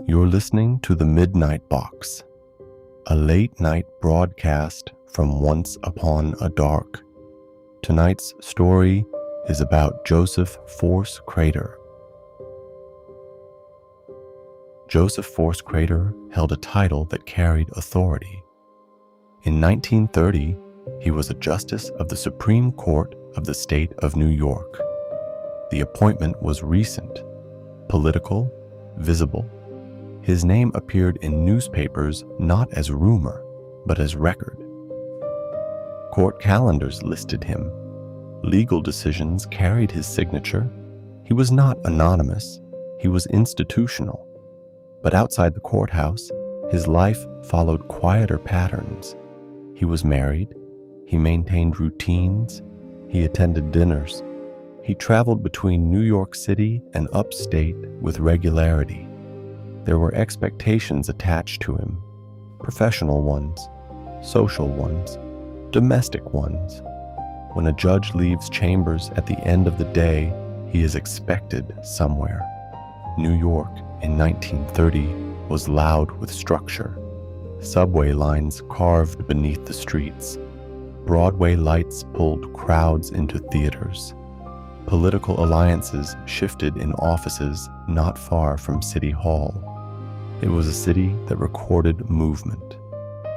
You're listening to The Midnight Box, a late-night broadcast from once upon a dark. Tonight's story is about Joseph Force Crater. Joseph Force Crater held a title that carried authority. In 1930, he was a justice of the Supreme Court of the state of New York. The appointment was recent, political, visible. His name appeared in newspapers not as rumor, but as record. Court calendars listed him. Legal decisions carried his signature. He was not anonymous, he was institutional. But outside the courthouse, his life followed quieter patterns. He was married, he maintained routines, he attended dinners. He traveled between New York City and upstate with regularity. There were expectations attached to him, professional ones, social ones, domestic ones. When a judge leaves chambers at the end of the day, he is expected somewhere. New York in 1930 was loud with structure. Subway lines carved beneath the streets. Broadway lights pulled crowds into theaters. Political alliances shifted in offices not far from City Hall. It was a city that recorded movement.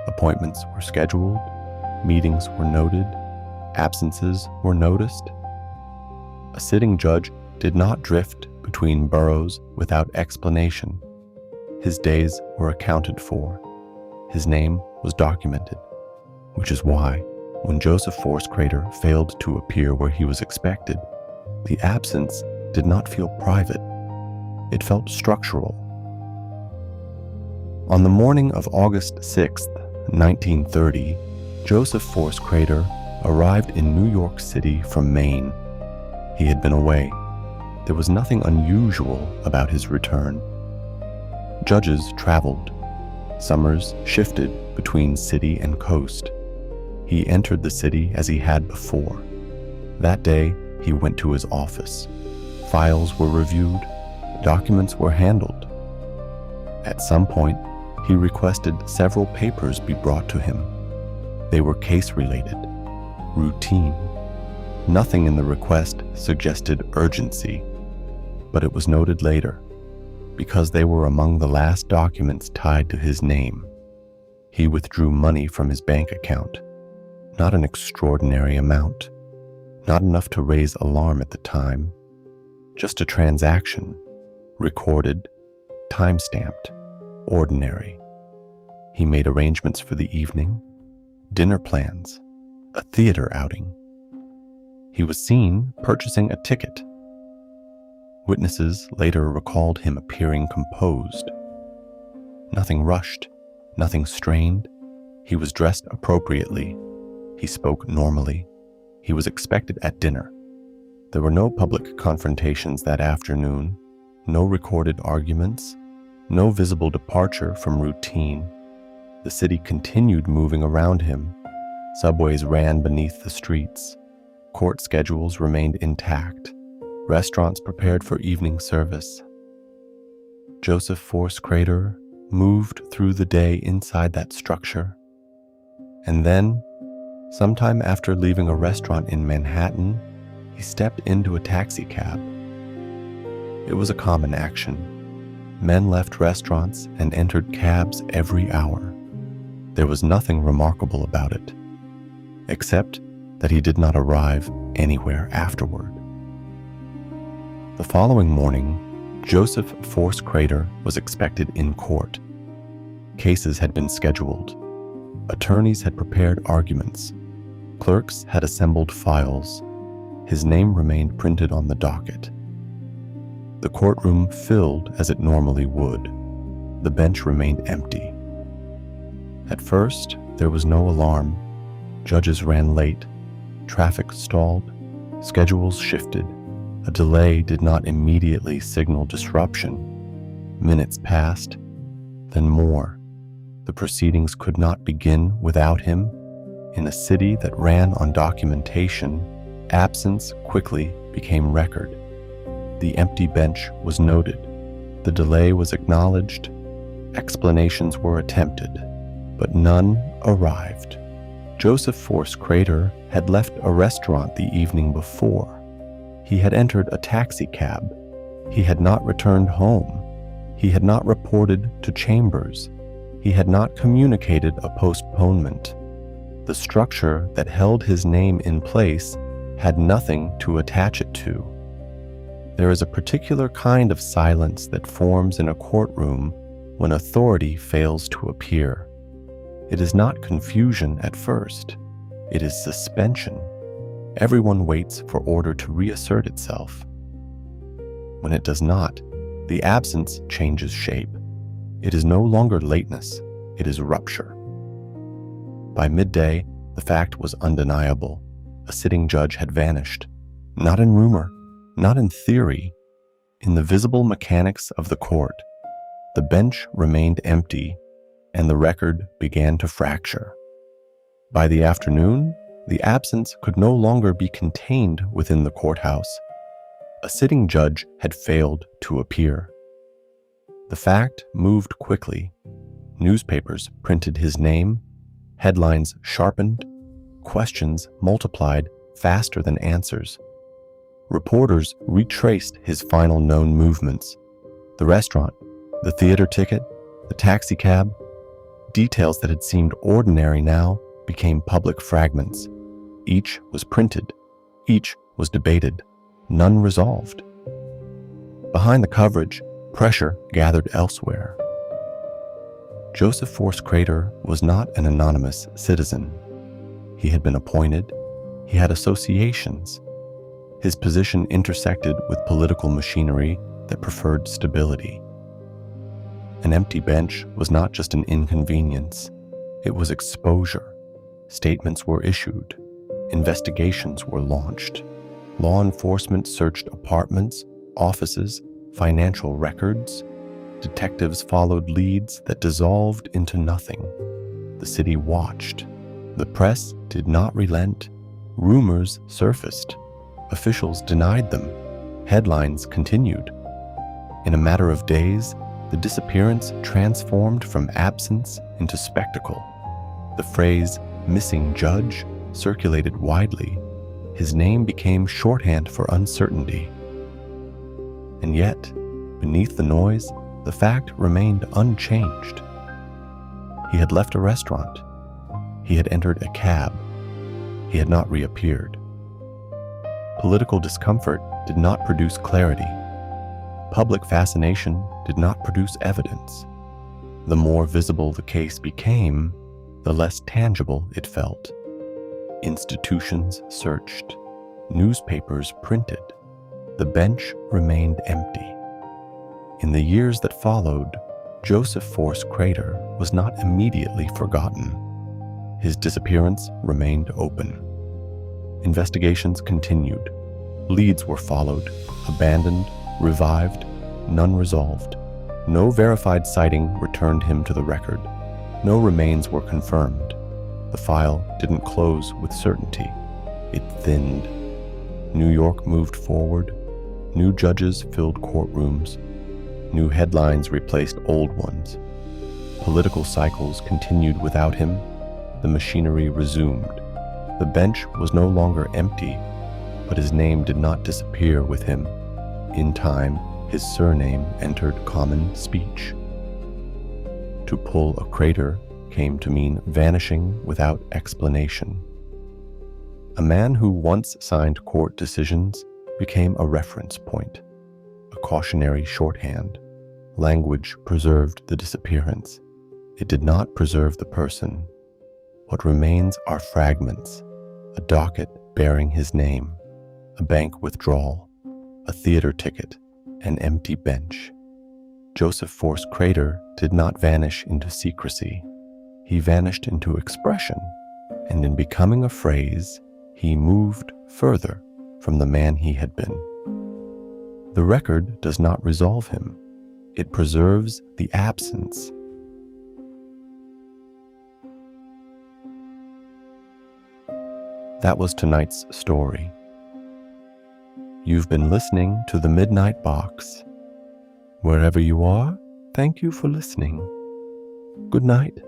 Appointments were scheduled, meetings were noted, absences were noticed. A sitting judge did not drift between boroughs without explanation. His days were accounted for. His name was documented, which is why, when Joseph Force Crater failed to appear where he was expected, the absence did not feel private. It felt structural. On the morning of August 6, 1930, Joseph Force Crater arrived in New York City from Maine. He had been away. There was nothing unusual about his return. Judges traveled. Summers shifted between city and coast. He entered the city as he had before. That day, he went to his office. Files were reviewed. Documents were handled. At some point, he requested several papers be brought to him. They were case-related, routine. Nothing in the request suggested urgency, but it was noted later, because they were among the last documents tied to his name. He withdrew money from his bank account, not an extraordinary amount, not enough to raise alarm at the time, just a transaction, recorded, time-stamped, ordinary. He made arrangements for the evening, dinner plans, a theater outing. He was seen purchasing a ticket. Witnesses later recalled him appearing composed. Nothing rushed, nothing strained. He was dressed appropriately. He spoke normally. He was expected at dinner. There were no public confrontations that afternoon, no recorded arguments, no visible departure from routine. The city continued moving around him. Subways ran beneath the streets. Court schedules remained intact. Restaurants prepared for evening service. Joseph Force Crater moved through the day inside that structure. And then, sometime after leaving a restaurant in Manhattan, he stepped into a taxicab. It was a common action. Men left restaurants and entered cabs every hour. There was nothing remarkable about it, except that he did not arrive anywhere afterward. The following morning, Joseph Force Crater was expected in court. Cases had been scheduled. Attorneys had prepared arguments. Clerks had assembled files. His name remained printed on the docket. The courtroom filled as it normally would. The bench remained empty. At first, there was no alarm. Judges ran late. Traffic stalled. Schedules shifted. A delay did not immediately signal disruption. Minutes passed, then more. The proceedings could not begin without him. In a city that ran on documentation, absence quickly became record. The empty bench was noted. The delay was acknowledged. Explanations were attempted, but none arrived. Joseph Force Crater had left a restaurant the evening before. He had entered a taxi cab. He had not returned home. He had not reported to Chambers. He had not communicated a postponement. The structure that held his name in place had nothing to attach it to. There is a particular kind of silence that forms in a courtroom when authority fails to appear. It is not confusion at first. It is suspension. Everyone waits for order to reassert itself. When it does not, the absence changes shape. It is no longer lateness, it is rupture. By midday, the fact was undeniable. A sitting judge had vanished, not in rumor, not in theory, in the visible mechanics of the court. The bench remained empty, and the record began to fracture. By the afternoon, the absence could no longer be contained within the courthouse. A sitting judge had failed to appear. The fact moved quickly. Newspapers printed his name, headlines sharpened, questions multiplied faster than answers. Reporters retraced his final known movements: the restaurant, the theater ticket, the taxi cab. Details that had seemed ordinary now became public fragments. Each was printed. Each was debated. None resolved. Behind the coverage, pressure gathered elsewhere. Joseph Force Crater was not an anonymous citizen. He had been appointed. He had associations. His position intersected with political machinery that preferred stability. An empty bench was not just an inconvenience. It was exposure. Statements were issued. Investigations were launched. Law enforcement searched apartments, offices, financial records. Detectives followed leads that dissolved into nothing. The city watched. The press did not relent. Rumors surfaced. Officials denied them. Headlines continued. In a matter of days, the disappearance transformed from absence into spectacle. The phrase "missing judge" circulated widely. His name became shorthand for uncertainty. And yet, beneath the noise, the fact remained unchanged. He had left a restaurant. He had entered a cab. He had not reappeared. Political discomfort did not produce clarity. Public fascination did not produce evidence. The more visible the case became, the less tangible it felt. Institutions searched. Newspapers printed. The bench remained empty. In the years that followed, Joseph Force Crater was not immediately forgotten. His disappearance remained open. Investigations continued. Leads were followed, abandoned, revived, none resolved. No verified sighting returned him to the record. No remains were confirmed. The file didn't close with certainty. It thinned. New York moved forward. New judges filled courtrooms. New headlines replaced old ones. Political cycles continued without him. The machinery resumed. The bench was no longer empty, but his name did not disappear with him. In time, his surname entered common speech. To pull a crater came to mean vanishing without explanation. A man who once signed court decisions became a reference point, a cautionary shorthand. Language preserved the disappearance. It did not preserve the person. What remains are fragments: a docket bearing his name, a bank withdrawal, a theater ticket, an empty bench. Joseph Force Crater did not vanish into secrecy. He vanished into expression, and in becoming a phrase, he moved further from the man he had been. The record does not resolve him. It preserves the absence. That was tonight's story. You've been listening to The Midnight Box. Wherever you are, thank you for listening. Good night.